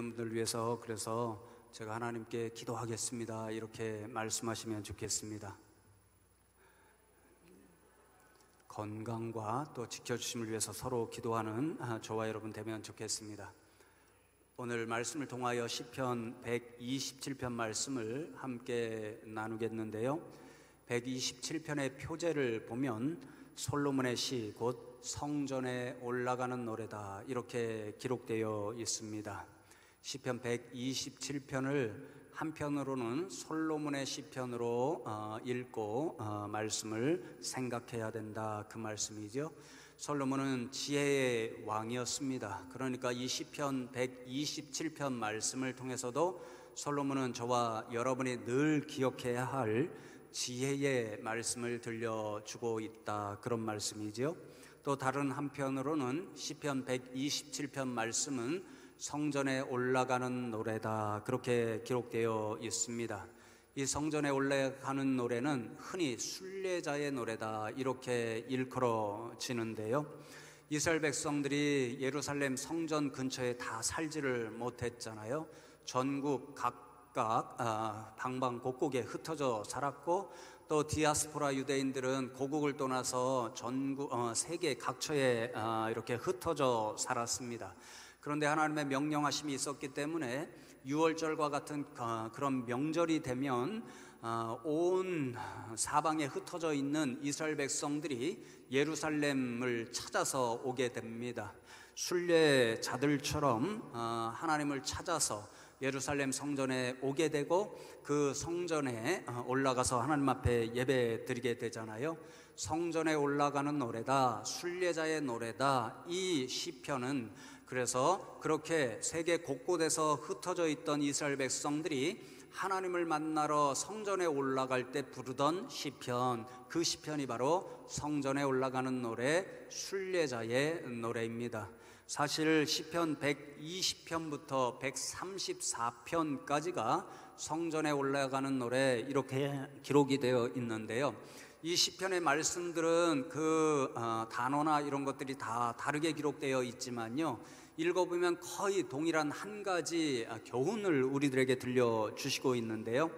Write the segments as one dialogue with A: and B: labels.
A: 분들 위해서 그래서 제가 하나님께 기도하겠습니다 이렇게 말씀하시면 좋겠습니다. 건강과 또 지켜주심을 위해서 서로 기도하는 저와 여러분 되면 좋겠습니다. 오늘 말씀을 통하여 시편 127편 말씀을 함께 나누겠는데요, 127편의 표제를 보면 솔로몬의 시 곧 성전에 올라가는 노래다 이렇게 기록되어 있습니다. 시편 127편을 한편으로는 솔로몬의 시편으로 읽고 말씀을 생각해야 된다, 그 말씀이죠. 솔로몬은 지혜의 왕이었습니다. 그러니까 이 시편 127편 말씀을 통해서도 솔로몬은 저와 여러분이 늘 기억해야 할 지혜의 말씀을 들려주고 있다, 그런 말씀이죠. 또 다른 한편으로는 시편 127편 말씀은 성전에 올라가는 노래다 그렇게 기록되어 있습니다. 이 성전에 올라가는 노래는 흔히 순례자의 노래다 이렇게 일컬어지는데요, 이스라엘 백성들이 예루살렘 성전 근처에 다 살지를 못했잖아요. 전국 각각 방방곡곡에 흩어져 살았고, 또 디아스포라 유대인들은 고국을 떠나서 전국 세계 각처에 이렇게 흩어져 살았습니다. 그런데 하나님의 명령하심이 있었기 때문에 유월절과 같은 그런 명절이 되면 온 사방에 흩어져 있는 이스라엘 백성들이 예루살렘을 찾아서 오게 됩니다. 순례자들처럼 하나님을 찾아서 예루살렘 성전에 오게 되고 그 성전에 올라가서 하나님 앞에 예배 드리게 되잖아요. 성전에 올라가는 노래다, 순례자의 노래다, 이 시편은 그래서 그렇게 세계 곳곳에서 흩어져 있던 이스라엘 백성들이 하나님을 만나러 성전에 올라갈 때 부르던 시편, 그 시편이 바로 성전에 올라가는 노래, 순례자의 노래입니다. 사실 시편 120편부터 134편까지가 성전에 올라가는 노래 이렇게 기록이 되어 있는데요, 이 시편의 말씀들은 그 단어나 이런 것들이 다 다르게 기록되어 있지만요, 읽어보면 거의 동일한 한 가지 교훈을 우리들에게 들려주시고 있는데요,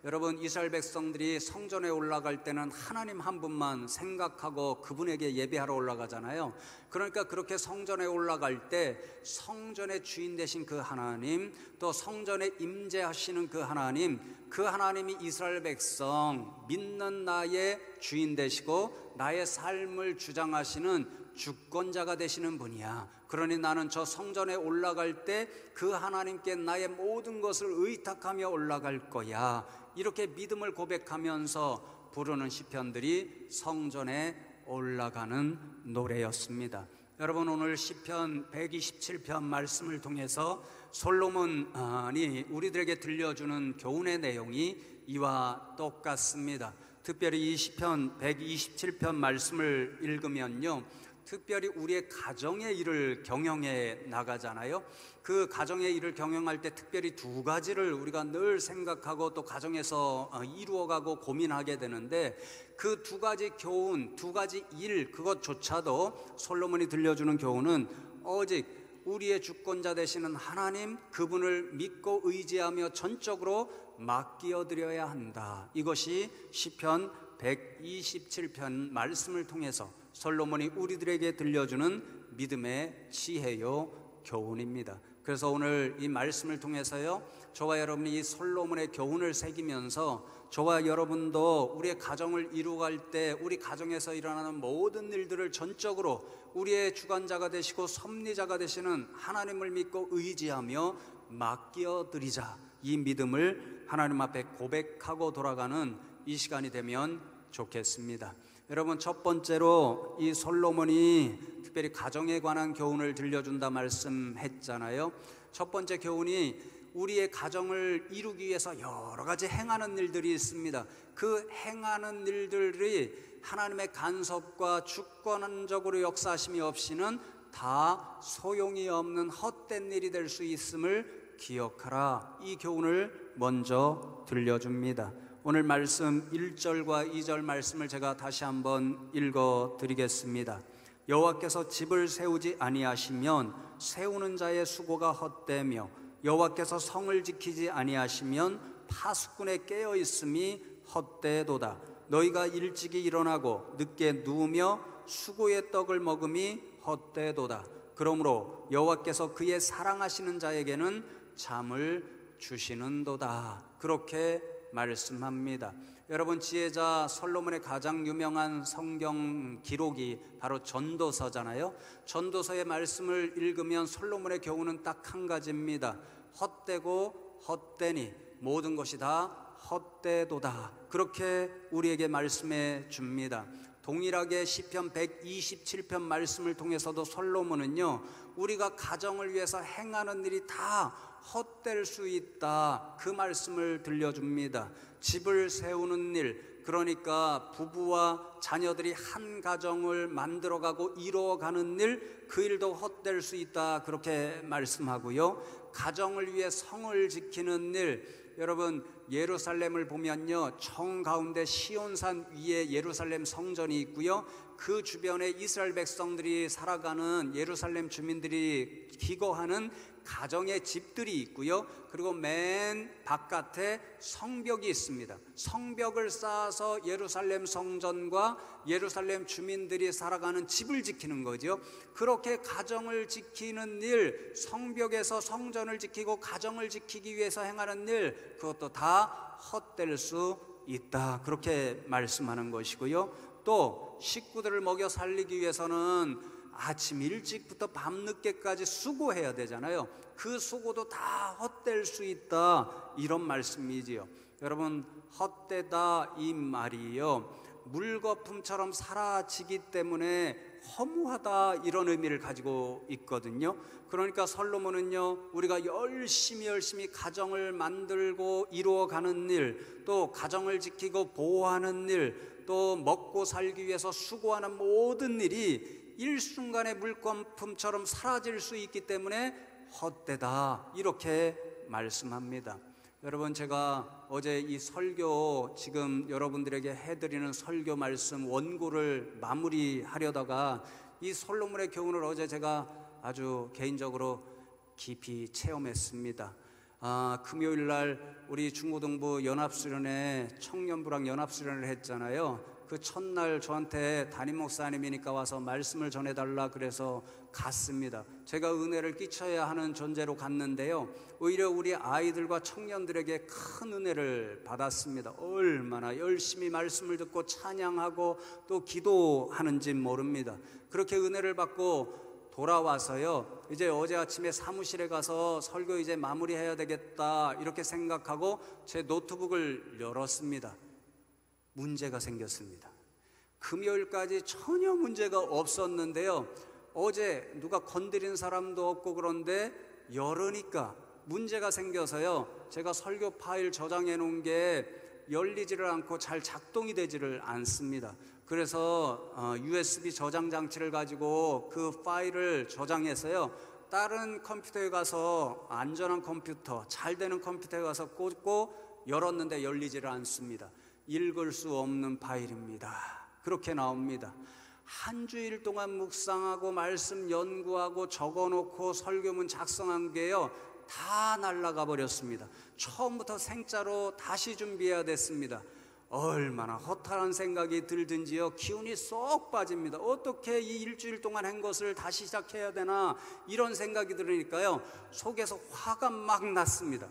A: 여러분, 이스라엘 백성들이 성전에 올라갈 때는 하나님 한 분만 생각하고 그분에게 예배하러 올라가잖아요. 그러니까 그렇게 성전에 올라갈 때 성전의 주인 되신 그 하나님, 또 성전에 임재하시는 그 하나님이 이스라엘 백성 믿는 나의 주인 되시고 나의 삶을 주장하시는 주권자가 되시는 분이야. 그러니 나는 저 성전에 올라갈 때 그 하나님께 나의 모든 것을 의탁하며 올라갈 거야, 이렇게 믿음을 고백하면서 부르는 시편들이 성전에 올라가는 노래였습니다. 여러분, 오늘 시편 127편 말씀을 통해서 솔로몬이 우리들에게 들려주는 교훈의 내용이 이와 똑같습니다. 특별히 이 시편 127편 말씀을 읽으면요, 특별히 우리의 가정의 일을 경영해 나가잖아요. 그 가정의 일을 경영할 때 특별히 두 가지를 우리가 늘 생각하고 또 가정에서 이루어가고 고민하게 되는데, 그 두 가지 교훈, 두 가지 일, 그것조차도 솔로몬이 들려주는 교훈은 오직 우리의 주권자 되시는 하나님, 그분을 믿고 의지하며 전적으로 맡겨드려야 한다. 이것이 시편 127편 말씀을 통해서 솔로몬이 우리들에게 들려주는 믿음의 지혜요 교훈입니다. 그래서 오늘 이 말씀을 통해서요, 저와 여러분이 이 솔로몬의 교훈을 새기면서 저와 여러분도 우리의 가정을 이루어갈 때 우리 가정에서 일어나는 모든 일들을 전적으로 우리의 주관자가 되시고 섭리자가 되시는 하나님을 믿고 의지하며 맡겨드리자, 이 믿음을 하나님 앞에 고백하고 돌아가는 이 시간이 되면 좋겠습니다. 여러분, 첫 번째로 이 솔로몬이 특별히 가정에 관한 교훈을 들려준다 말씀했잖아요. 첫 번째 교훈이 우리의 가정을 이루기 위해서 여러 가지 행하는 일들이 있습니다. 그 행하는 일들이 하나님의 간섭과 주권적으로 역사하심이 없이는 다 소용이 없는 헛된 일이 될 수 있음을 기억하라, 이 교훈을 먼저 들려줍니다. 오늘 말씀 1절과 2절 말씀을 제가 다시 한번 읽어드리겠습니다. 여호와께서 집을 세우지 아니하시면 세우는 자의 수고가 헛되며 여호와께서 성을 지키지 아니하시면 파수꾼에 깨어 있음이 헛되도다. 너희가 일찍이 일어나고 늦게 누우며 수고의 떡을 먹음이 헛되도다. 그러므로 여호와께서 그의 사랑하시는 자에게는 잠을 주시는도다. 그렇게 말씀합니다. 여러분, 지혜자 솔로몬의 가장 유명한 성경 기록이 바로 전도서잖아요. 전도서의 말씀을 읽으면 솔로몬의 교훈은 딱 한 가지입니다. 헛되고 헛되니 모든 것이 다 헛되도다. 그렇게 우리에게 말씀해 줍니다. 동일하게 시편 127편 말씀을 통해서도 솔로몬은요, 우리가 가정을 위해서 행하는 일이 다 헛될 수 있다, 그 말씀을 들려줍니다. 집을 세우는 일, 그러니까 부부와 자녀들이 한 가정을 만들어가고 이루어가는 일, 그 일도 헛될 수 있다, 그렇게 말씀하고요. 가정을 위해 성을 지키는 일, 여러분 예루살렘을 보면요, 정 가운데 시온산 위에 예루살렘 성전이 있고요, 그 주변에 이스라엘 백성들이 살아가는, 예루살렘 주민들이 기거하는 가정의 집들이 있고요, 그리고 맨 바깥에 성벽이 있습니다. 성벽을 쌓아서 예루살렘 성전과 예루살렘 주민들이 살아가는 집을 지키는 거죠. 그렇게 가정을 지키는 일, 성벽에서 성전을 지키고 가정을 지키기 위해서 행하는 일, 그것도 다 헛될 수 있다, 그렇게 말씀하는 것이고요. 또 식구들을 먹여 살리기 위해서는 아침 일찍부터 밤늦게까지 수고해야 되잖아요. 그 수고도 다 헛될 수 있다, 이런 말씀이지요. 여러분, 헛되다 이 말이요, 물거품처럼 사라지기 때문에 허무하다, 이런 의미를 가지고 있거든요. 그러니까 솔로몬은요, 우리가 열심히 가정을 만들고 이루어가는 일, 또 가정을 지키고 보호하는 일, 또 먹고 살기 위해서 수고하는 모든 일이 일순간에 물거품처럼 사라질 수 있기 때문에 헛되다, 이렇게 말씀합니다. 여러분, 제가 어제 이 설교, 지금 여러분들에게 해드리는 설교 말씀 원고를 마무리하려다가 이 솔로몬의 교훈을 어제 제가 아주 개인적으로 깊이 체험했습니다. 금요일 날 우리 중고등부 연합수련회, 청년부랑 연합수련을 했잖아요. 그 첫날 저한테 담임 목사님이니까 와서 말씀을 전해달라 그래서 갔습니다. 제가 은혜를 끼쳐야 하는 존재로 갔는데요, 오히려 우리 아이들과 청년들에게 큰 은혜를 받았습니다. 얼마나 열심히 말씀을 듣고 찬양하고 또 기도하는지 모릅니다. 그렇게 은혜를 받고 돌아와서요, 이제 어제 아침에 사무실에 가서 설교 이제 마무리해야 되겠다, 이렇게 생각하고 제 노트북을 열었습니다. 문제가 생겼습니다. 금요일까지 전혀 문제가 없었는데요, 어제 누가 건드린 사람도 없고 그런데 열으니까 문제가 생겨서요, 제가 설교 파일 저장해 놓은 게 열리지를 않고 잘 작동이 되지를 않습니다. 그래서 USB 저장 장치를 가지고 그 파일을 저장해서요, 다른 컴퓨터에 가서, 안전한 컴퓨터, 잘 되는 컴퓨터에 가서 꽂고 열었는데 열리지를 않습니다. 읽을 수 없는 파일입니다, 그렇게 나옵니다. 한 주일 동안 묵상하고 말씀 연구하고 적어놓고 설교문 작성한 게요, 다 날아가 버렸습니다. 처음부터 생짜로 다시 준비해야 됐습니다. 얼마나 허탈한 생각이 들든지요, 기운이 쏙 빠집니다. 어떻게 이 일주일 동안 한 것을 다시 시작해야 되나, 이런 생각이 들으니까요, 속에서 화가 막 났습니다.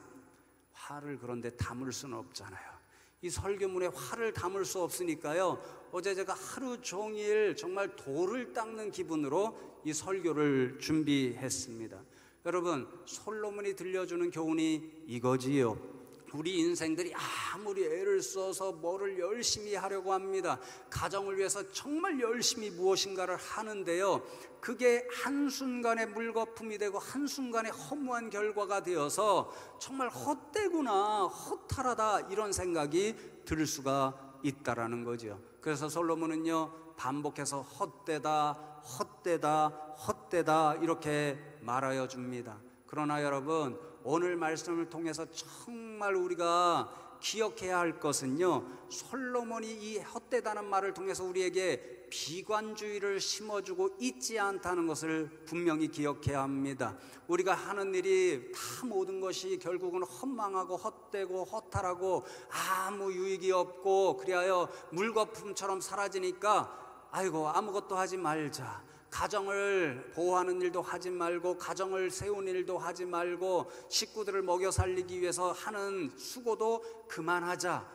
A: 화를 그런데 담을 수는 없잖아요. 이 설교문에 화를 담을 수 없으니까요, 어제 제가 하루 종일 정말 돌을 닦는 기분으로 이 설교를 준비했습니다. 여러분, 솔로몬이 들려주는 교훈이 이거지요. 우리 인생들이 아무리 애를 써서 뭐를 열심히 하려고 합니다. 가정을 위해서 정말 열심히 무엇인가를 하는데요, 그게 한순간에 물거품이 되고 한순간에 허무한 결과가 되어서 정말 헛되구나, 허탈하다, 이런 생각이 들 수가 있다라는 거죠. 그래서 솔로몬은요, 반복해서 헛되다, 헛되다, 헛되다, 이렇게 말하여 줍니다. 그러나 여러분, 오늘 말씀을 통해서 정말 우리가 기억해야 할 것은요, 솔로몬이 이 헛되다는 말을 통해서 우리에게 비관주의를 심어주고 있지 않다는 것을 분명히 기억해야 합니다. 우리가 하는 일이 다 모든 것이 결국은 헛망하고 헛되고 허탈하고 아무 유익이 없고 그리하여 물거품처럼 사라지니까 아이고 아무것도 하지 말자, 가정을 보호하는 일도 하지 말고 가정을 세우는 일도 하지 말고 식구들을 먹여 살리기 위해서 하는 수고도 그만하자,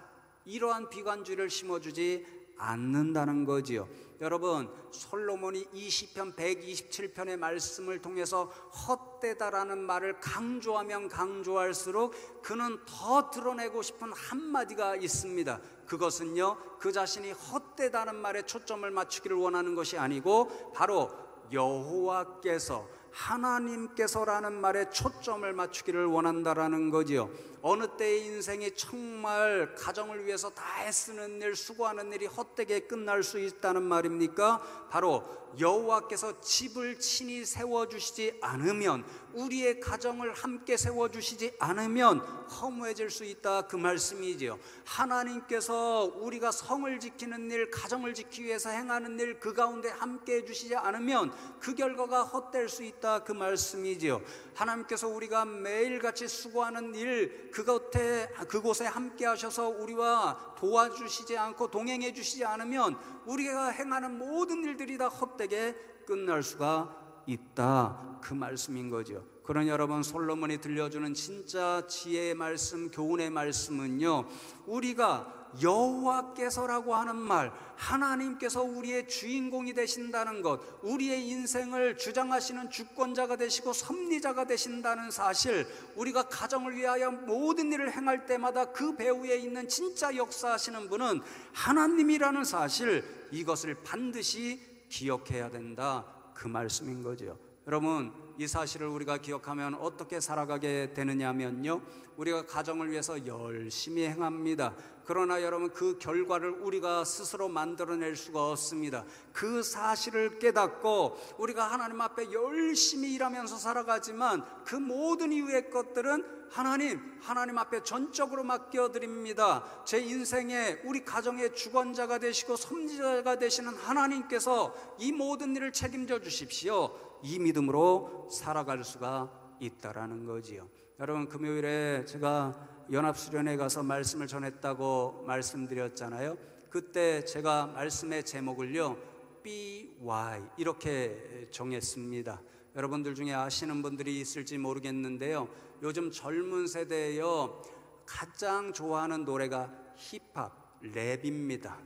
A: 이러한 비관주의를 심어주지 않는다는 거지요. 여러분, 솔로몬이 이 시편 127편의 말씀을 통해서 헛되다라는 말을 강조하면 강조할수록 그는 더 드러내고 싶은 한마디가 있습니다. 그것은요, 그 자신이 헛되다는 말에 초점을 맞추기를 원하는 것이 아니고 바로 여호와께서, 하나님께서라는 말에 초점을 맞추기를 원한다라는 거지요. 어느 때의 인생이 정말 가정을 위해서 다 애쓰는 일, 수고하는 일이 헛되게 끝날 수 있다는 말입니까? 바로 여호와께서 집을 친히 세워주시지 않으면, 우리의 가정을 함께 세워주시지 않으면 허무해질 수 있다, 그 말씀이지요. 하나님께서 우리가 성을 지키는 일, 가정을 지키기 위해서 행하는 일, 그 가운데 함께 해주시지 않으면 그 결과가 헛될 수 있다, 그 말씀이지요. 하나님께서 우리가 매일같이 수고하는 일, 그곳에 함께 하셔서 우리와 도와주시지 않고 동행해 주시지 않으면 우리가 행하는 모든 일들이 다 헛되게 끝날 수가 있다, 그 말씀인 거죠. 그러니 여러분, 솔로몬이 들려주는 진짜 지혜의 말씀, 교훈의 말씀은요, 우리가 여호와께서라고 하는 말, 하나님께서 우리의 주인공이 되신다는 것, 우리의 인생을 주장하시는 주권자가 되시고 섭리자가 되신다는 사실, 우리가 가정을 위하여 모든 일을 행할 때마다 그 배후에 있는 진짜 역사하시는 분은 하나님이라는 사실, 이것을 반드시 기억해야 된다, 그 말씀인 거죠. 여러분, 이 사실을 우리가 기억하면 어떻게 살아가게 되느냐면요, 우리가 가정을 위해서 열심히 행합니다. 그러나 여러분, 그 결과를 우리가 스스로 만들어낼 수가 없습니다. 그 사실을 깨닫고 우리가 하나님 앞에 열심히 일하면서 살아가지만 그 모든 이후의 것들은 하나님 앞에 전적으로 맡겨드립니다. 제 인생에, 우리 가정의 주권자가 되시고 섭리자가 되시는 하나님께서 이 모든 일을 책임져 주십시오, 이 믿음으로 살아갈 수가 있다라는 거지요. 여러분, 금요일에 제가 연합수련회 가서 말씀을 전했다고 말씀드렸잖아요. 그때 제가 말씀의 제목을요, BY 이렇게 정했습니다. 여러분들 중에 아시는 분들이 있을지 모르겠는데요, 요즘 젊은 세대에요, 가장 좋아하는 노래가 힙합, 랩입니다.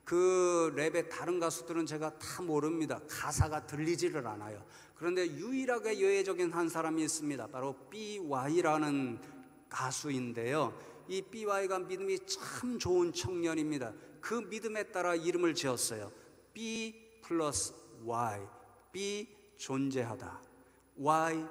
A: 그 랩의 다른 가수들은 제가 다 모릅니다. 가사가 들리지를 않아요. 그런데 유일하게 예외적인 한 사람이 있습니다. 바로 BY라는 가수인데요, 이 BY가 믿음이 참 좋은 청년입니다. 그 믿음에 따라 이름을 지었어요. B 플러스 Y, B 존재하다, Y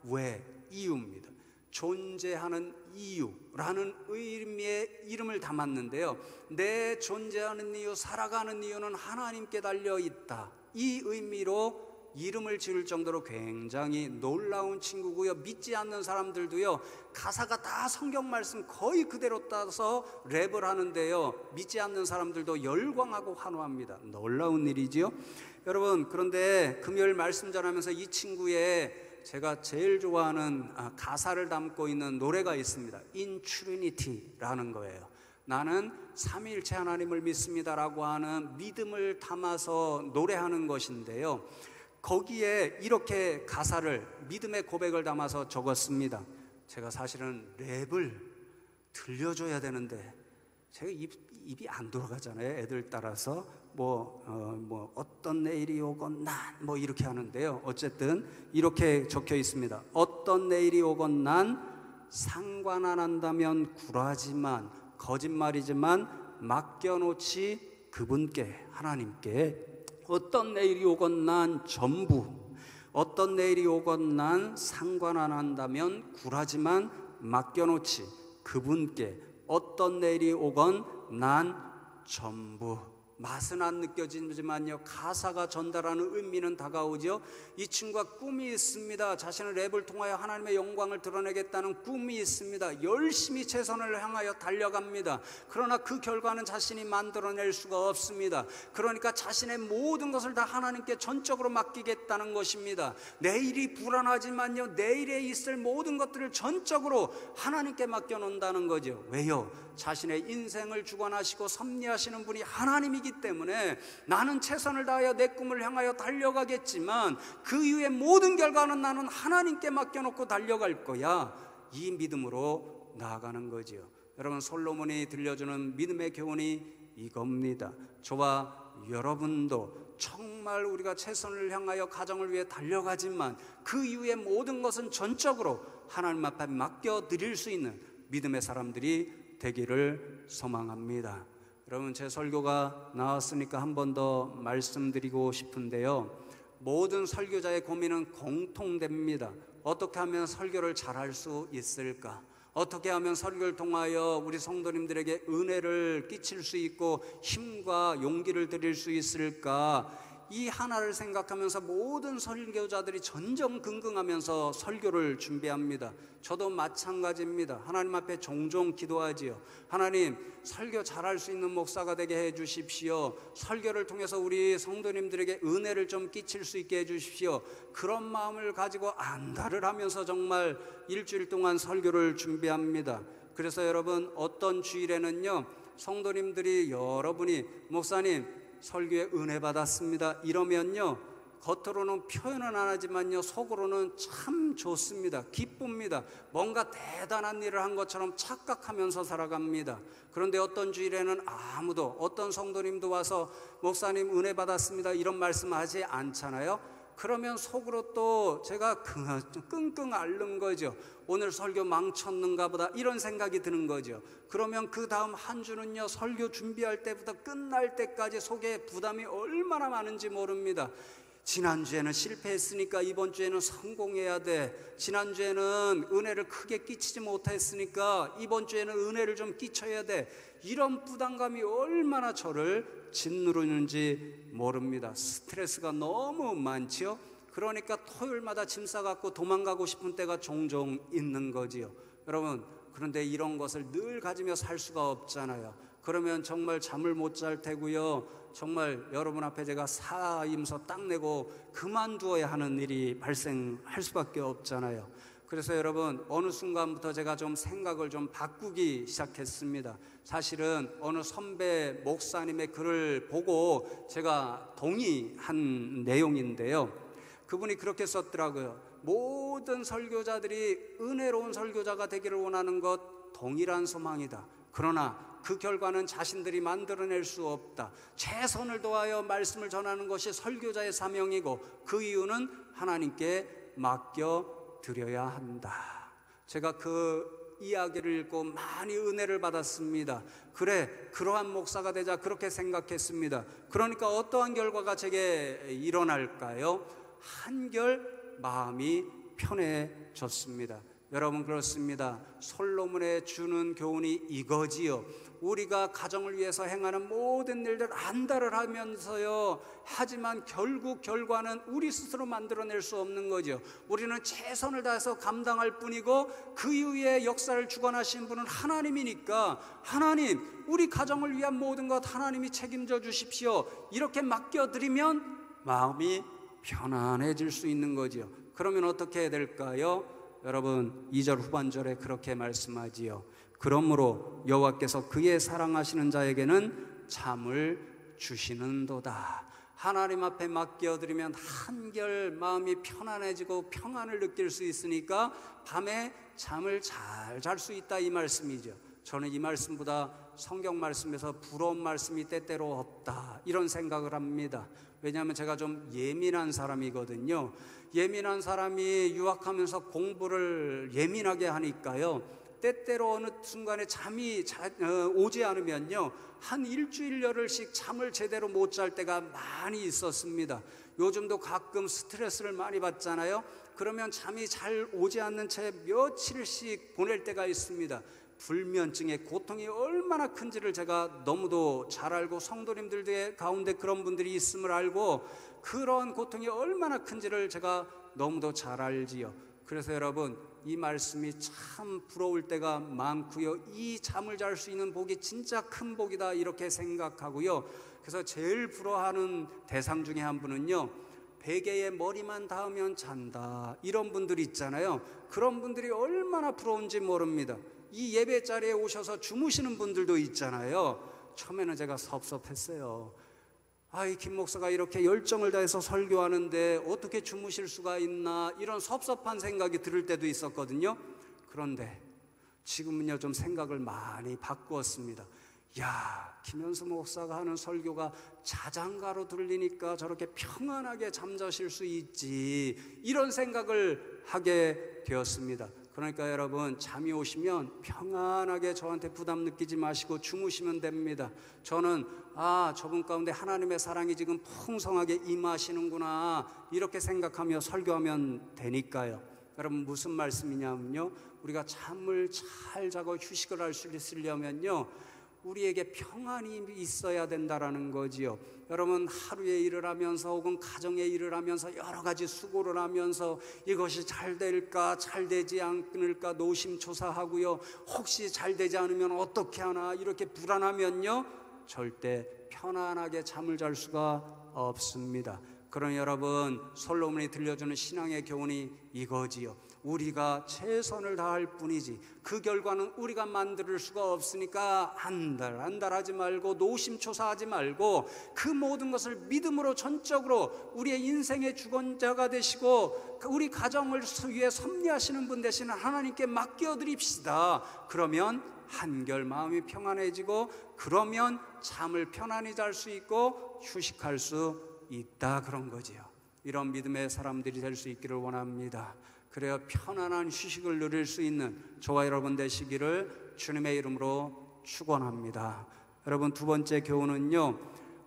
A: 왜, 이유입니다. 존재하는 이유라는 의미의 이름을 담았는데요, 내 존재하는 이유, 살아가는 이유는 하나님께 달려있다, 이 의미로 이름을 지을 정도로 굉장히 놀라운 친구고요. 믿지 않는 사람들도요, 가사가 다 성경 말씀 거의 그대로 따서 랩을 하는데요, 믿지 않는 사람들도 열광하고 환호합니다. 놀라운 일이지요. 여러분, 그런데 금요일 말씀 전하면서 이 친구의 제가 제일 좋아하는 가사를 담고 있는 노래가 있습니다. In Trinity라는 거예요. 나는 삼위일체 하나님을 믿습니다라고 하는 믿음을 담아서 노래하는 것인데요, 거기에 이렇게 가사를, 믿음의 고백을 담아서 적었습니다. 제가 사실은 랩을 들려줘야 되는데 제가 입이 안 돌아가잖아요. 애들 따라서 어떤 내일이 오건 난 이렇게 하는데요, 어쨌든 이렇게 적혀 있습니다. 어떤 내일이 오건 난 상관 안 한다면 굴하지만, 거짓말이지만 맡겨놓지 그분께, 하나님께. 어떤 내일이 오건 난 전부, 어떤 내일이 오건 난 상관 안 한다면 굴하지만 맡겨놓지 그분께. 어떤 내일이 오건 난 전부 맛은 안 느껴지지만요, 가사가 전달하는 의미는 다가오죠. 이 친구가 꿈이 있습니다. 자신의 랩을 통하여 하나님의 영광을 드러내겠다는 꿈이 있습니다. 열심히 최선을 향하여 달려갑니다. 그러나 그 결과는 자신이 만들어낼 수가 없습니다. 그러니까 자신의 모든 것을 다 하나님께 전적으로 맡기겠다는 것입니다. 내일이 불안하지만요, 내일에 있을 모든 것들을 전적으로 하나님께 맡겨놓는다는 거죠. 왜요? 자신의 인생을 주관하시고 섭리하시는 분이 하나님이기 때문에 나는 최선을 다하여 내 꿈을 향하여 달려가겠지만 그 이후의 모든 결과는 나는 하나님께 맡겨놓고 달려갈 거야. 이 믿음으로 나아가는 거지요. 여러분, 솔로몬이 들려주는 믿음의 교훈이 이겁니다. 저와 여러분도 정말 우리가 최선을 향하여 가정을 위해 달려가지만 그 이후의 모든 것은 전적으로 하나님 앞에 맡겨드릴 수 있는 믿음의 사람들이 되기를 소망합니다. 여러분, 제 설교가 나왔으니까 한 번 더 말씀드리고 싶은데요, 모든 설교자의 고민은 공통됩니다. 어떻게 하면 설교를 잘할 수 있을까? 어떻게 하면 설교를 통하여 우리 성도님들에게 은혜를 끼칠 수 있고 힘과 용기를 드릴 수 있을까? 이 하나를 생각하면서 모든 설교자들이 전전긍긍하면서 설교를 준비합니다. 저도 마찬가지입니다. 하나님 앞에 종종 기도하지요. 하나님, 설교 잘할 수 있는 목사가 되게 해 주십시오. 설교를 통해서 우리 성도님들에게 은혜를 좀 끼칠 수 있게 해 주십시오. 그런 마음을 가지고 안달을 하면서 정말 일주일 동안 설교를 준비합니다. 그래서 여러분, 어떤 주일에는요, 성도님들이 여러분이 목사님 설교에 은혜 받았습니다 이러면요, 겉으로는 표현은 안 하지만요, 속으로는 참 좋습니다. 기쁩니다. 뭔가 대단한 일을 한 것처럼 착각하면서 살아갑니다. 그런데 어떤 주일에는 아무도, 어떤 성도님도 와서 목사님 은혜 받았습니다 이런 말씀하지 않잖아요. 그러면 속으로 또 제가 끙끙 앓는 거죠. 오늘 설교 망쳤는가 보다 이런 생각이 드는 거죠. 그러면 그 다음 한 주는요, 설교 준비할 때부터 끝날 때까지 속에 부담이 얼마나 많은지 모릅니다. 지난주에는 실패했으니까 이번 주에는 성공해야 돼. 지난주에는 은혜를 크게 끼치지 못했으니까 이번 주에는 은혜를 좀 끼쳐야 돼. 이런 부담감이 얼마나 저를 짓누르는지 모릅니다. 스트레스가 너무 많지요. 그러니까 토요일마다 짐 싸갖고 도망가고 싶은 때가 종종 있는 거지요. 여러분, 그런데 이런 것을 늘 가지며 살 수가 없잖아요. 그러면 정말 잠을 못 잘 테고요, 정말 여러분 앞에 제가 사임서 딱 내고 그만두어야 하는 일이 발생할 수밖에 없잖아요. 그래서 여러분, 어느 순간부터 제가 좀 생각을 좀 바꾸기 시작했습니다. 사실은 어느 선배 목사님의 글을 보고 제가 동의한 내용인데요, 그분이 그렇게 썼더라고요. 모든 설교자들이 은혜로운 설교자가 되기를 원하는 것 동일한 소망이다. 그러나 그 결과는 자신들이 만들어낼 수 없다. 최선을 다하여 말씀을 전하는 것이 설교자의 사명이고 그 이유는 하나님께 맡겨드려야 한다. 제가 그 이야기를 읽고 많이 은혜를 받았습니다. 그래, 그러한 목사가 되자 그렇게 생각했습니다. 그러니까 어떠한 결과가 제게 일어날까요? 한결 마음이 편해졌습니다. 여러분, 그렇습니다. 솔로몬의 주는 교훈이 이거지요. 우리가 가정을 위해서 행하는 모든 일들 안달을 하면서요, 하지만 결국 결과는 우리 스스로 만들어낼 수 없는 거죠. 우리는 최선을 다해서 감당할 뿐이고 그 이후에 역사를 주관하신 분은 하나님이니까, 하나님, 우리 가정을 위한 모든 것 하나님이 책임져 주십시오 이렇게 맡겨드리면 마음이 편안해질 수 있는 거죠. 그러면 어떻게 해야 될까요? 여러분, 2절 후반절에 그렇게 말씀하지요. 그러므로 여호와께서 그의 사랑하시는 자에게는 잠을 주시는도다. 하나님 앞에 맡겨드리면 한결 마음이 편안해지고 평안을 느낄 수 있으니까 밤에 잠을 잘 잘 수 있다, 이 말씀이죠. 저는 이 말씀보다 성경 말씀에서 부러운 말씀이 때때로 없다, 이런 생각을 합니다. 왜냐하면 제가 좀 예민한 사람이거든요. 예민한 사람이 유학하면서 공부를 예민하게 하니까요, 때때로 어느 순간에 잠이 오지 않으면요, 한 일주일 열흘씩 잠을 제대로 못 잘 때가 많이 있었습니다. 요즘도 가끔 스트레스를 많이 받잖아요. 그러면 잠이 잘 오지 않는 채 며칠씩 보낼 때가 있습니다. 불면증의 고통이 얼마나 큰지를 제가 너무도 잘 알고, 성도님들 가운데 그런 분들이 있음을 알고, 그런 고통이 얼마나 큰지를 제가 너무도 잘 알지요. 그래서 여러분, 이 말씀이 참 부러울 때가 많고요. 이 잠을 잘 수 있는 복이 진짜 큰 복이다, 이렇게 생각하고요. 그래서 제일 부러워하는 대상 중에 한 분은요, 베개에 머리만 닿으면 잔다, 이런 분들이 있잖아요. 그런 분들이 얼마나 부러운지 모릅니다. 이 예배 자리에 오셔서 주무시는 분들도 있잖아요. 처음에는 제가 섭섭했어요. 이 김 목사가 이렇게 열정을 다해서 설교하는데 어떻게 주무실 수가 있나, 이런 섭섭한 생각이 들을 때도 있었거든요. 그런데 지금은요, 좀 생각을 많이 바꾸었습니다. 김현수 목사가 하는 설교가 자장가로 들리니까 저렇게 평안하게 잠자실 수 있지, 이런 생각을 하게 되었습니다. 그러니까 여러분, 잠이 오시면 평안하게 저한테 부담 느끼지 마시고 주무시면 됩니다. 저는 저분 가운데 하나님의 사랑이 지금 풍성하게 임하시는구나, 이렇게 생각하며 설교하면 되니까요. 여러분, 무슨 말씀이냐면요, 우리가 잠을 잘 자고 휴식을 할 수 있으려면요, 우리에게 평안이 있어야 된다라는 거지요. 여러분, 하루에 일을 하면서 혹은 가정에 일을 하면서 여러 가지 수고를 하면서 이것이 잘 될까, 잘 되지 않을까 노심초사하고요, 혹시 잘 되지 않으면 어떻게 하나, 이렇게 불안하면요, 절대 편안하게 잠을 잘 수가 없습니다. 그러니 여러분, 솔로몬이 들려주는 신앙의 교훈이 이거지요. 우리가 최선을 다할 뿐이지 그 결과는 우리가 만들 수가 없으니까 안달하지 말고 노심초사하지 말고, 그 모든 것을 믿음으로 전적으로 우리의 인생의 주권자가 되시고 우리 가정을 위해 섭리하시는 분 되시는 하나님께 맡겨드립시다. 그러면 한결 마음이 평안해지고, 그러면 잠을 편안히 잘 수 있고 휴식할 수 있다, 그런 거지요. 이런 믿음의 사람들이 될 수 있기를 원합니다. 그래야 편안한 휴식을 누릴 수 있는 저와 여러분 되시기를 주님의 이름으로 축원합니다. 여러분, 두 번째 교훈은요,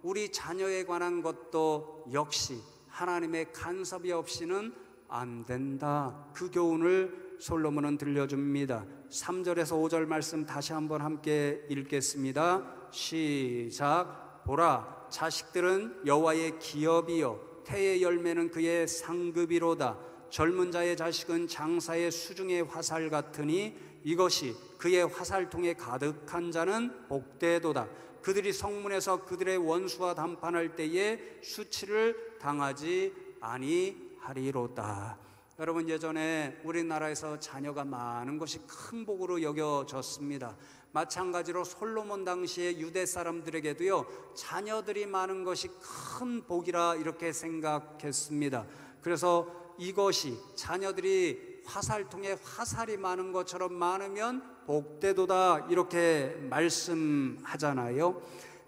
A: 우리 자녀에 관한 것도 역시 하나님의 간섭이 없이는 안 된다, 그 교훈을 솔로몬은 들려줍니다. 3절에서 5절 말씀 다시 한번 함께 읽겠습니다. 시작. 보라, 자식들은 여호와의 기업이요 태의 열매는 그의 상급이로다. 젊은 자의 자식은 장사의 수중의 화살 같으니 이것이 그의 화살통에 가득한 자는 복되도다. 그들이 성문에서 그들의 원수와 담판할 때에 수치를 당하지 아니하리로다. 여러분, 예전에 우리나라에서 자녀가 많은 것이 큰 복으로 여겨졌습니다. 마찬가지로 솔로몬 당시의 유대 사람들에게도요, 자녀들이 많은 것이 큰 복이라 이렇게 생각했습니다. 그래서 이것이, 자녀들이 화살통에 화살이 많은 것처럼 많으면 복되도다, 이렇게 말씀하잖아요.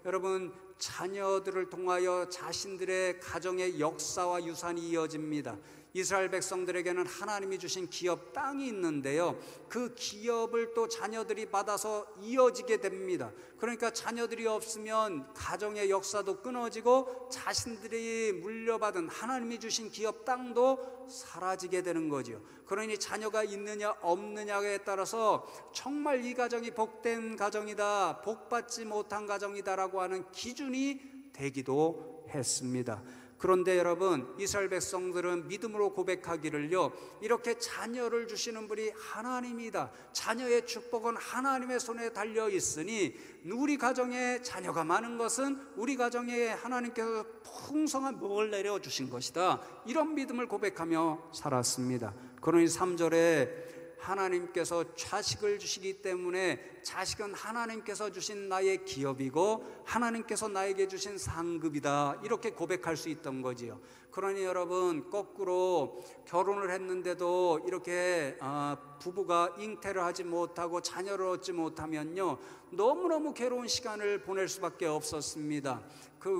A: 여러분, 자녀들을 통하여 자신들의 가정의 역사와 유산이 이어집니다. 이스라엘 백성들에게는 하나님이 주신 기업 땅이 있는데요, 그 기업을 또 자녀들이 받아서 이어지게 됩니다. 그러니까 자녀들이 없으면 가정의 역사도 끊어지고 자신들이 물려받은 하나님이 주신 기업 땅도 사라지게 되는 거죠. 그러니 자녀가 있느냐 없느냐에 따라서 정말 이 가정이 복된 가정이다, 복받지 못한 가정이다라고 하는 기준이 되기도 했습니다. 그런데 여러분, 이스라엘 백성들은 믿음으로 고백하기를요, 이렇게 자녀를 주시는 분이 하나님이다, 자녀의 축복은 하나님의 손에 달려 있으니 우리 가정에 자녀가 많은 것은 우리 가정에 하나님께서 풍성한 복을 내려주신 것이다, 이런 믿음을 고백하며 살았습니다. 그러니 3절에 하나님께서 자식을 주시기 때문에 자식은 하나님께서 주신 나의 기업이고 하나님께서 나에게 주신 상급이다, 이렇게 고백할 수 있던 거지요. 그러니 여러분, 거꾸로 결혼을 했는데도 이렇게 부부가 잉태를 하지 못하고 자녀를 얻지 못하면요, 너무너무 괴로운 시간을 보낼 수밖에 없었습니다.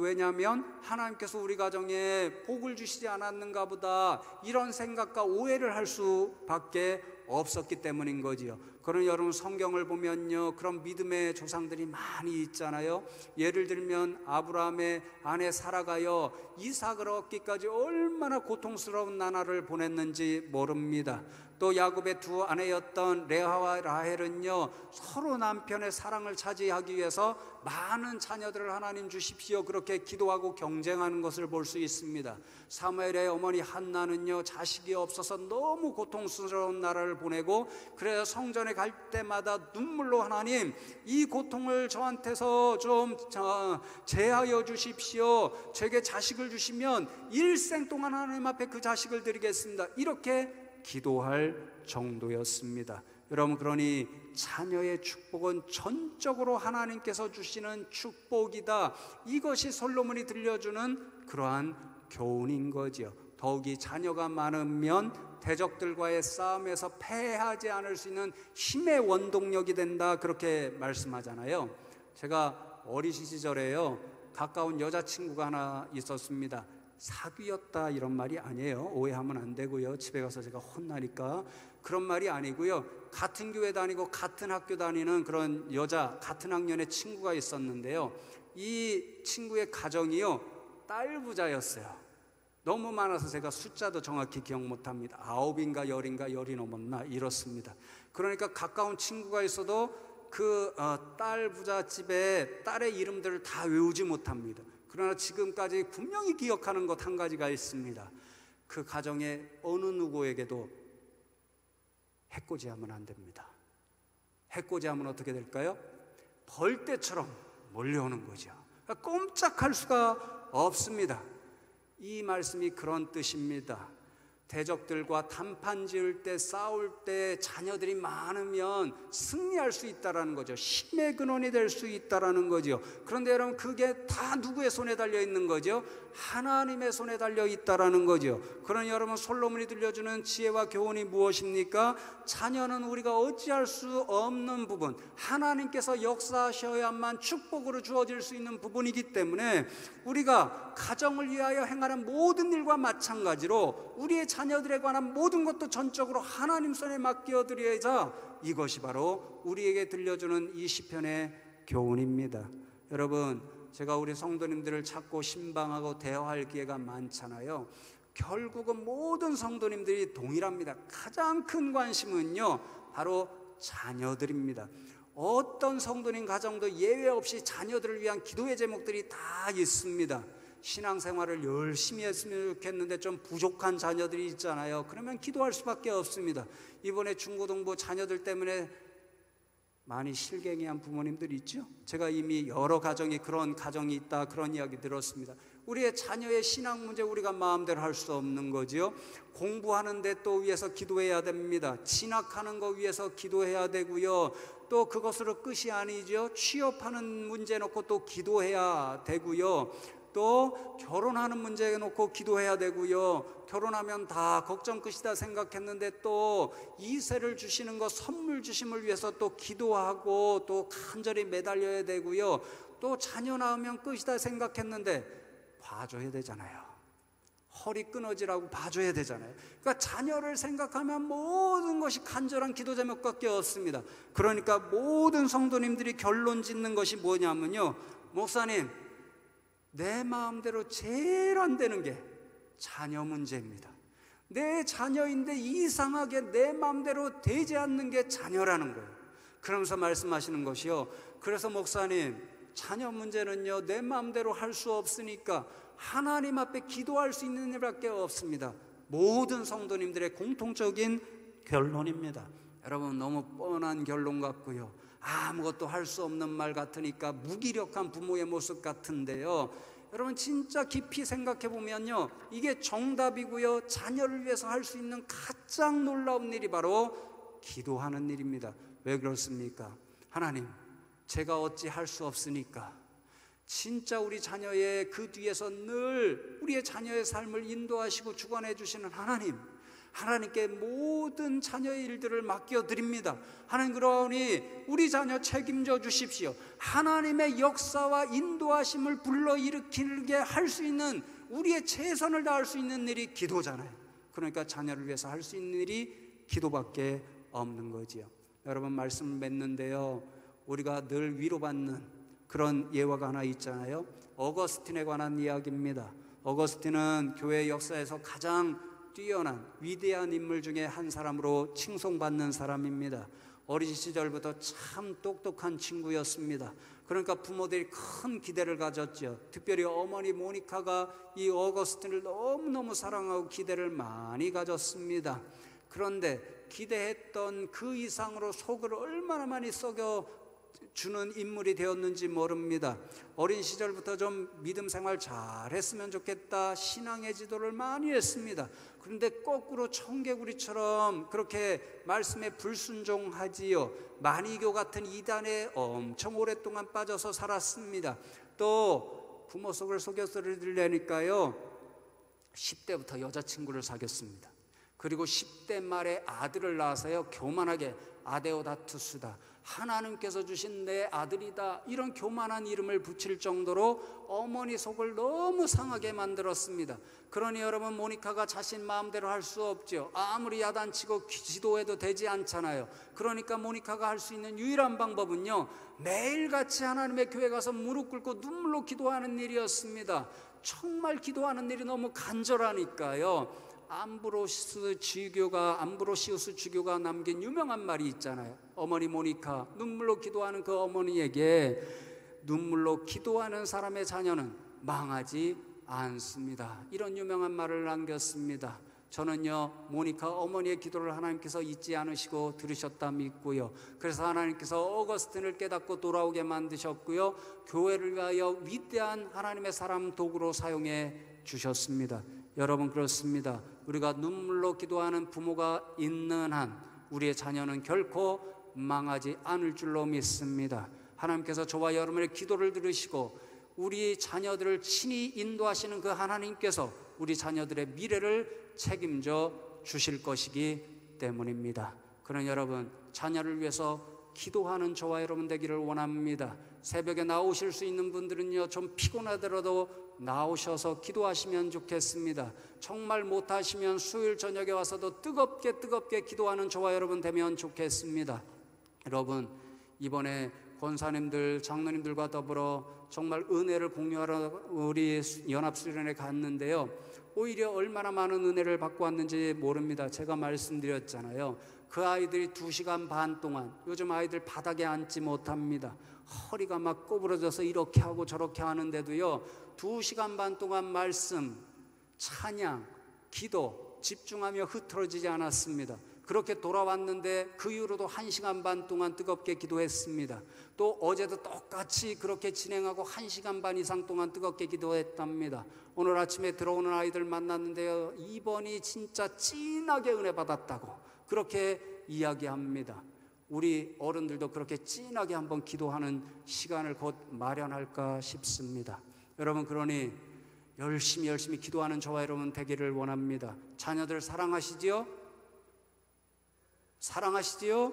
A: 왜냐하면 하나님께서 우리 가정에 복을 주시지 않았는가 보다, 이런 생각과 오해를 할 수밖에 없었기 때문인 거지요. 그런 여러분 성경을 보면요, 그런 믿음의 조상들이 많이 있잖아요. 예를 들면 아브라함의 아내 사라가요, 이삭을 얻기까지 얼마나 고통스러운 나날을 보냈는지 모릅니다. 또 야곱의 두 아내였던 레아와 라헬은요, 서로 남편의 사랑을 차지하기 위해서 많은 자녀들을 하나님 주십시오 그렇게 기도하고 경쟁하는 것을 볼 수 있습니다. 사무엘의 어머니 한나는요, 자식이 없어서 너무 고통스러운 나라를 보내고, 그래서 성전에 갈 때마다 눈물로 하나님 이 고통을 저한테서 좀 제하여 주십시오, 제게 자식을 주시면 일생 동안 하나님 앞에 그 자식을 드리겠습니다, 이렇게 기도할 정도였습니다. 여러분, 그러니 자녀의 축복은 전적으로 하나님께서 주시는 축복이다, 이것이 솔로몬이 들려주는 그러한 교훈인 거지요. 더욱이 자녀가 많으면 대적들과의 싸움에서 패하지 않을 수 있는 힘의 원동력이 된다, 그렇게 말씀하잖아요. 제가 어리신 시절에요, 가까운 여자친구가 하나 있었습니다. 사귀었다 이런 말이 아니에요. 오해하면 안 되고요. 집에 가서 제가 혼나니까 그런 말이 아니고요. 같은 교회 다니고 같은 학교 다니는 그런 여자, 같은 학년의 친구가 있었는데요, 이 친구의 가정이요, 딸 부자였어요. 너무 많아서 제가 숫자도 정확히 기억 못합니다. 9인가 10인가 10이 넘었나 이렇습니다. 그러니까 가까운 친구가 있어도 그 딸 부자 집에 딸의 이름들을 다 외우지 못합니다. 그러나 지금까지 분명히 기억하는 것 한 가지가 있습니다. 그 가정에 어느 누구에게도 해코지하면 안 됩니다. 해코지하면 어떻게 될까요? 벌떼처럼 몰려오는 거죠. 꼼짝할 수가 없습니다. 이 말씀이 그런 뜻입니다. 대적들과 단판 지을 때, 싸울 때 자녀들이 많으면 승리할 수 있다는 거죠. 힘의 근원이 될 수 있다는 거죠. 그런데 여러분, 그게 다 누구의 손에 달려 있는 거죠? 하나님의 손에 달려 있다는 거죠. 그러니 여러분, 솔로몬이 들려주는 지혜와 교훈이 무엇입니까? 자녀는 우리가 어찌할 수 없는 부분, 하나님께서 역사하셔야만 축복으로 주어질 수 있는 부분이기 때문에 우리가 가정을 위하여 행하는 모든 일과 마찬가지로 우리의 자녀들에 관한 모든 것도 전적으로 하나님 손에 맡겨드려야자, 이것이 바로 우리에게 들려주는 이 시편의 교훈입니다. 여러분, 제가 우리 성도님들을 찾고 신방하고 대화할 기회가 많잖아요. 결국은 모든 성도님들이 동일합니다. 가장 큰 관심은요, 바로 자녀들입니다. 어떤 성도님 가정도 예외 없이 자녀들을 위한 기도의 제목들이 다 있습니다. 신앙생활을 열심히 했으면 좋겠는데 좀 부족한 자녀들이 있잖아요. 그러면 기도할 수밖에 없습니다. 이번에 중고등부 자녀들 때문에 많이 실갱이한 부모님들이 있죠. 제가 이미 여러 가정이 그런 가정이 있다, 그런 이야기 들었습니다. 우리의 자녀의 신앙 문제 우리가 마음대로 할 수 없는 거지요. 공부하는데 또 위해서 기도해야 됩니다. 진학하는 거 위해서 기도해야 되고요. 또 그것으로 끝이 아니죠. 취업하는 문제 놓고 또 기도해야 되고요. 또 결혼하는 문제 놓고 기도해야 되고요. 결혼하면 다 걱정 끝이다 생각했는데 또 이세를 주시는 것, 선물 주심을 위해서 또 기도하고 또 간절히 매달려야 되고요. 또 자녀 낳으면 끝이다 생각했는데 봐줘야 되잖아요. 허리 끊어지라고 봐줘야 되잖아요. 그러니까 자녀를 생각하면 모든 것이 간절한 기도 제목밖에 없습니다. 그러니까 모든 성도님들이 결론 짓는 것이 뭐냐면요, 목사님, 내 마음대로 제일 안 되는 게 자녀 문제입니다. 내 자녀인데 이상하게 내 마음대로 되지 않는 게 자녀라는 거예요. 그러면서 말씀하시는 것이요, 그래서 목사님, 자녀 문제는요, 내 마음대로 할 수 없으니까 하나님 앞에 기도할 수 있는 일밖에 없습니다. 모든 성도님들의 공통적인 결론입니다. 여러분, 너무 뻔한 결론 같고요, 아무것도 할 수 없는 말 같으니까 무기력한 부모의 모습 같은데요, 여러분 진짜 깊이 생각해 보면요, 이게 정답이고요, 자녀를 위해서 할 수 있는 가장 놀라운 일이 바로 기도하는 일입니다. 왜 그렇습니까? 하나님, 제가 어찌 할 수 없으니까 진짜 우리 자녀의 그 뒤에서 늘 우리의 자녀의 삶을 인도하시고 주관해 주시는 하나님, 하나님께 모든 자녀의 일들을 맡겨드립니다. 하나님, 그러니 우리 자녀 책임져 주십시오. 하나님의 역사와 인도하심을 불러일으키게 할 수 있는, 우리의 최선을 다할 수 있는 일이 기도잖아요. 그러니까 자녀를 위해서 할 수 있는 일이 기도밖에 없는 거지요. 여러분, 말씀을 맺는데요, 우리가 늘 위로받는 그런 예화가 하나 있잖아요. 어거스틴에 관한 이야기입니다. 어거스틴은 교회 역사에서 가장 뛰어난 위대한 인물 중에 한 사람으로 칭송받는 사람입니다. 어린 시절부터 참 똑똑한 친구였습니다. 그러니까 부모들이 큰 기대를 가졌죠. 특별히 어머니 모니카가 이 어거스틴을 너무너무 사랑하고 기대를 많이 가졌습니다. 그런데 기대했던 그 이상으로 속을 얼마나 많이 썩여주는 인물이 되었는지 모릅니다. 어린 시절부터 좀 믿음 생활 잘했으면 좋겠다, 신앙의 지도를 많이 했습니다. 그런데 거꾸로 청개구리처럼 그렇게 말씀에 불순종하지요. 마니교 같은 이단에 엄청 오랫동안 빠져서 살았습니다. 또 부모 속을 속여서를 들려니까요, 10대부터 여자친구를 사귀었습니다. 그리고 10대 말에 아들을 낳아서요, 교만하게 아데오다투스다, 하나님께서 주신 내 아들이다, 이런 교만한 이름을 붙일 정도로 어머니 속을 너무 상하게 만들었습니다. 그러니 여러분, 모니카가 자신 마음대로 할 수 없죠. 아무리 야단치고 기도해도 되지 않잖아요. 그러니까 모니카가 할 수 있는 유일한 방법은요, 매일같이 하나님의 교회 가서 무릎 꿇고 눈물로 기도하는 일이었습니다. 정말 기도하는 일이 너무 간절하니까요. 암브로시우스 주교가 남긴 유명한 말이 있잖아요. 어머니 모니카, 눈물로 기도하는 그 어머니에게, 눈물로 기도하는 사람의 자녀는 망하지 않습니다, 이런 유명한 말을 남겼습니다. 저는요, 모니카 어머니의 기도를 하나님께서 잊지 않으시고 들으셨다 믿고요, 그래서 하나님께서 어거스틴을 깨닫고 돌아오게 만드셨고요, 교회를 위하여 위대한 하나님의 사람 도구로 사용해 주셨습니다. 여러분, 그렇습니다. 우리가 눈물로 기도하는 부모가 있는 한 우리의 자녀는 결코 망하지 않을 줄로 믿습니다. 하나님께서 저와 여러분의 기도를 들으시고 우리 자녀들을 친히 인도하시는 그 하나님께서 우리 자녀들의 미래를 책임져 주실 것이기 때문입니다. 그러나 여러분, 자녀를 위해서 기도하는 저와 여러분 되기를 원합니다. 새벽에 나오실 수 있는 분들은요, 좀 피곤하더라도 나오셔서 기도하시면 좋겠습니다. 정말 못하시면 수요일 저녁에 와서도 뜨겁게 기도하는 저와 여러분 되면 좋겠습니다. 여러분, 이번에 권사님들, 장로님들과 더불어 정말 은혜를 공유하러 우리 연합수련회 갔는데요, 오히려 얼마나 많은 은혜를 받고 왔는지 모릅니다. 제가 말씀드렸잖아요. 그 아이들이 2시간 반 동안, 요즘 아이들 바닥에 앉지 못합니다. 허리가 막 꼬부러져서 이렇게 하고 저렇게 하는데도요, 2시간 반 동안 말씀, 찬양, 기도 집중하며 흐트러지지 않았습니다. 그렇게 돌아왔는데 그 이후로도 1시간 반 동안 뜨겁게 기도했습니다. 또 어제도 똑같이 그렇게 진행하고 1시간 반 이상 동안 뜨겁게 기도했답니다. 오늘 아침에 들어오는 아이들 만났는데요, 이번이 진짜 진하게 은혜 받았다고 그렇게 이야기합니다. 우리 어른들도 그렇게 진하게 한번 기도하는 시간을 곧 마련할까 싶습니다. 여러분, 그러니 열심히 기도하는 저와 여러분 되기를 원합니다. 자녀들 사랑하시지요? 사랑하시지요?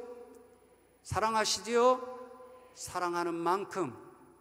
A: 사랑하는 만큼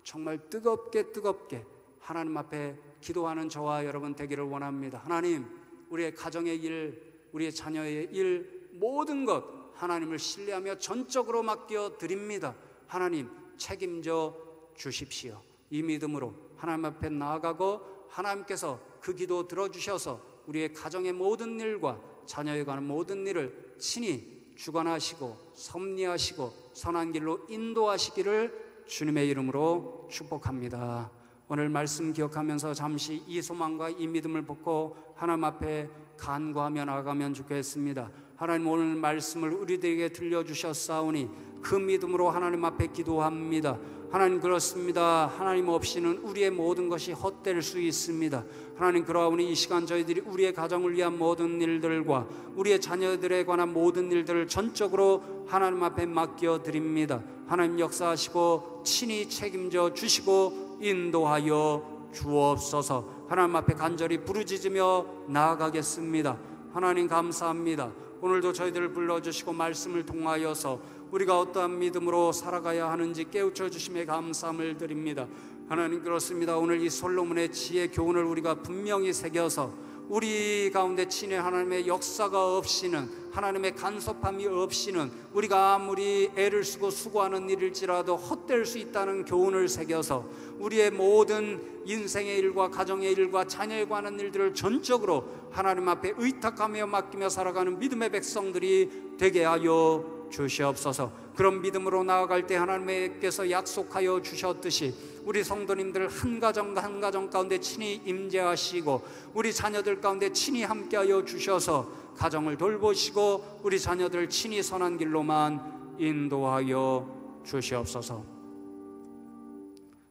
A: 정말 뜨겁게 하나님 앞에 기도하는 저와 여러분 되기를 원합니다. 하나님, 우리의 가정의 일, 우리의 자녀의 일, 모든 것 하나님을 신뢰하며 전적으로 맡겨 드립니다. 하나님, 책임져 주십시오. 이 믿음으로 하나님 앞에 나아가고 하나님께서 그 기도 들어주셔서 우리의 가정의 모든 일과 자녀에 관한 모든 일을 친히 주관하시고 섭리하시고 선한 길로 인도하시기를 주님의 이름으로 축복합니다. 오늘 말씀 기억하면서 잠시 이 소망과 이 믿음을 벗고 하나님 앞에 간구하며 나아가면 좋겠습니다. 하나님, 오늘 말씀을 우리들에게 들려주셨사오니 그 믿음으로 하나님 앞에 기도합니다. 하나님, 그렇습니다. 하나님 없이는 우리의 모든 것이 헛될 수 있습니다. 하나님, 그러하오니 이 시간 저희들이 우리의 가정을 위한 모든 일들과 우리의 자녀들에 관한 모든 일들을 전적으로 하나님 앞에 맡겨드립니다. 하나님, 역사하시고 친히 책임져 주시고 인도하여 주옵소서. 하나님 앞에 간절히 부르짖으며 나아가겠습니다. 하나님, 감사합니다. 오늘도 저희들을 불러주시고 말씀을 통하여서 우리가 어떠한 믿음으로 살아가야 하는지 깨우쳐 주심에 감사함을 드립니다. 하나님, 그렇습니다. 오늘 이 솔로몬의 지혜 교훈을 우리가 분명히 새겨서 우리 가운데 친히 하나님의 역사가 없이는, 하나님의 간섭함이 없이는 우리가 아무리 애를 쓰고 수고하는 일일지라도 헛될 수 있다는 교훈을 새겨서 우리의 모든 인생의 일과 가정의 일과 자녀에 관한 일들을 전적으로 하나님 앞에 의탁하며 맡기며 살아가는 믿음의 백성들이 되게 하여 주시옵소서. 그런 믿음으로 나아갈 때 하나님께서 약속하여 주셨듯이 우리 성도님들 한 가정 한 가정 가운데 친히 임재하시고 우리 자녀들 가운데 친히 함께하여 주셔서 가정을 돌보시고 우리 자녀들 친히 선한 길로만 인도하여 주시옵소서.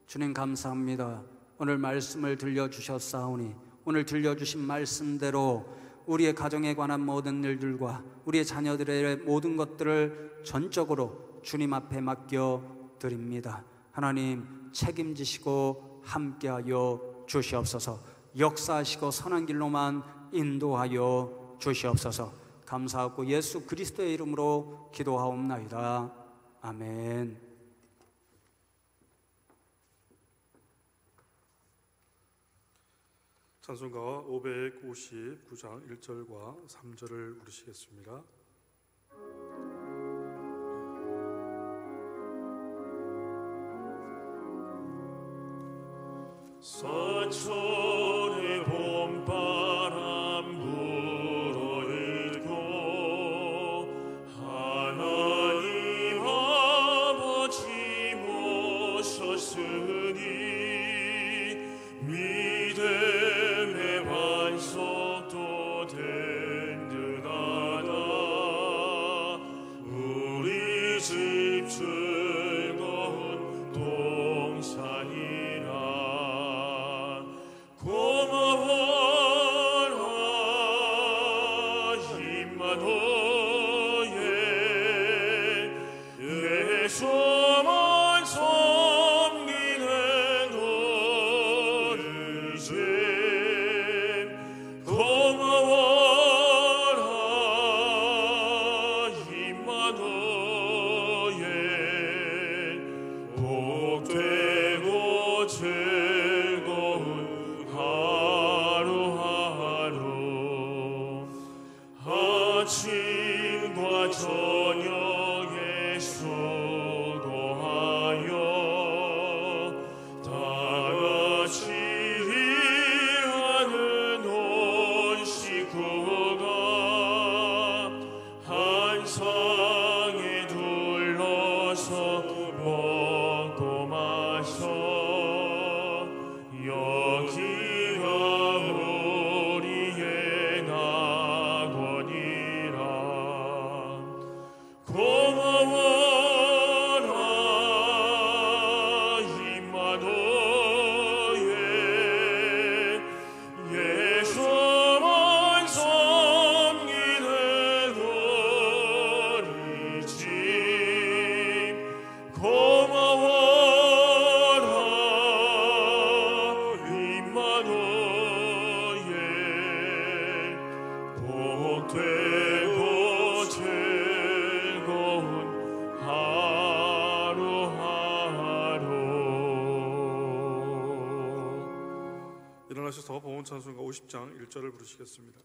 A: 주님 감사합니다. 오늘 말씀을 들려주셨사오니 오늘 들려주신 말씀대로 우리의 가정에 관한 모든 일들과 우리의 자녀들의 모든 것들을 전적으로 주님 앞에 맡겨 드립니다. 하나님 책임지시고 함께하여 주시옵소서. 역사하시고 선한 길로만 인도하여 주시옵소서. 감사하고 예수 그리스도의 이름으로 기도하옵나이다. 아멘.
B: 찬송가 559장 1절과 3절을 부르시겠습니다.
C: 서천의 봄바람 불어일고 하나님 아버지 모셨으니 믿음의 반석도 든든하다. 우리 집 즐거운 동산이라. 고마워라 임마누엘 예수만 섬기는 우리 집. 고마워라 임마누엘 복되고 즐거운 하루하루. 아침과 저녁에 수고하여 다같이 일하는 온 식구가 한 상에 둘러서 먹고 마셔. 여기가 우리의 낙원이라. 고마워라 임마누엘 예수만 섬기는 우리 집. 고마워라 임마누엘 복되고 즐거운 하루하루.
B: 일어나셔서 보온 찬송가 50장 1절을 부르시겠습니다.